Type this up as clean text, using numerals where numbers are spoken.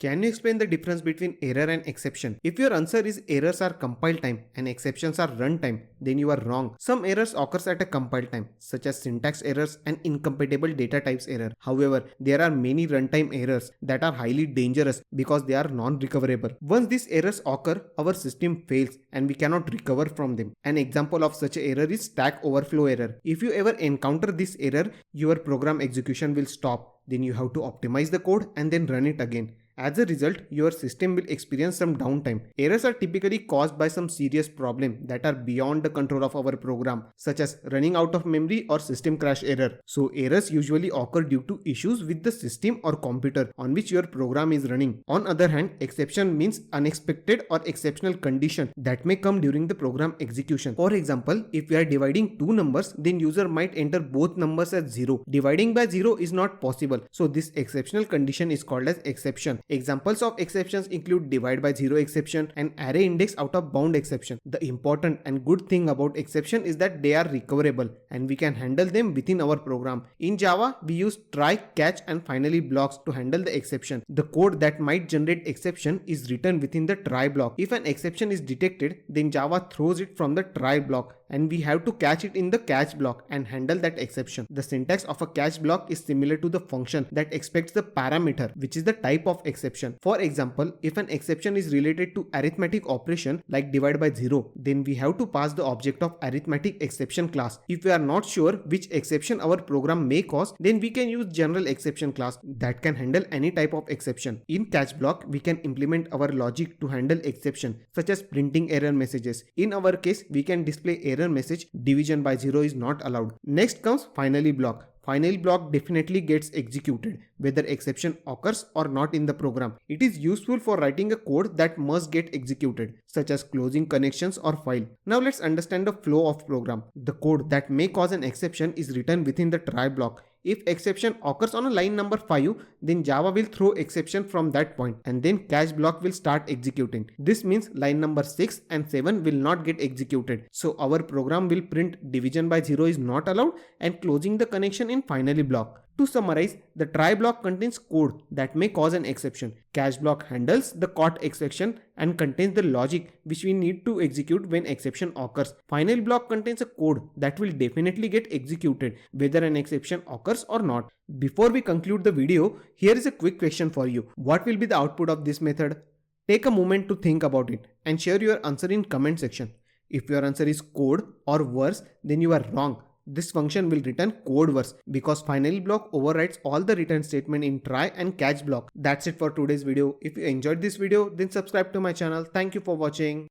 Can you explain the difference between error and exception? If your answer is errors are compile time and exceptions are runtime, then you are wrong. Some errors occurs at a compile time, such as syntax errors and incompatible data types error. However, there are many runtime errors that are highly dangerous because they are non-recoverable. Once these errors occur, our system fails and we cannot recover from them. An example of such an error is stack overflow error. If you ever encounter this error, your program execution will stop. Then you have to optimize the code and then run it again. As a result, your system will experience some downtime. Errors are typically caused by some serious problem that are beyond the control of our program, such as running out of memory or system crash error. So errors usually occur due to issues with the system or computer on which your program is running. On other hand, exception means unexpected or exceptional condition that may come during the program execution. For example, if we are dividing two numbers, then user might enter both numbers as 0. Dividing by 0 is not possible. So this exceptional condition is called as exception. Examples of exceptions include divide by 0 exception and array index out of bound exception. The important and good thing about exception is that they are recoverable and we can handle them within our program. In Java, we use try, catch and finally blocks to handle the exception. The code that might generate exception is written within the try block. If an exception is detected, then Java throws it from the try block and we have to catch it in the catch block and handle that exception. The syntax of a catch block is similar to the function that expects the parameter, which is the type of exception. For example, if an exception is related to arithmetic operation like divide by 0, then we have to pass the object of arithmetic exception class. If we are not sure which exception our program may cause, then we can use general exception class that can handle any type of exception. In catch block, we can implement our logic to handle exception, such as printing error messages. In our case, we can display error message division by 0 is not allowed. Next comes finally block. Finally block definitely gets executed whether exception occurs or not in the program. It is useful for writing a code that must get executed, such as closing connections or file. Now let's understand the flow of program. The code that may cause an exception is written within the try block. If exception occurs on a line number 5, then Java will throw exception from that point and then catch block will start executing. This means line number 6 and 7 will not get executed. So our program will print division by 0 is not allowed and closing the connection in finally block. To summarize, the try block contains code that may cause an exception. Catch block handles the caught exception and contains the logic which we need to execute when exception occurs. Final block contains a code that will definitely get executed whether an exception occurs or not. Before we conclude the video, here is a quick question for you. What will be the output of this method? Take a moment to think about it and share your answer in comment section. If your answer is code or verse, then you are wrong. This function will return CodeVerse because finally block overrides all the return statement in try and catch block. That's it for today's video. If you enjoyed this video, then subscribe to my channel. Thank you for watching.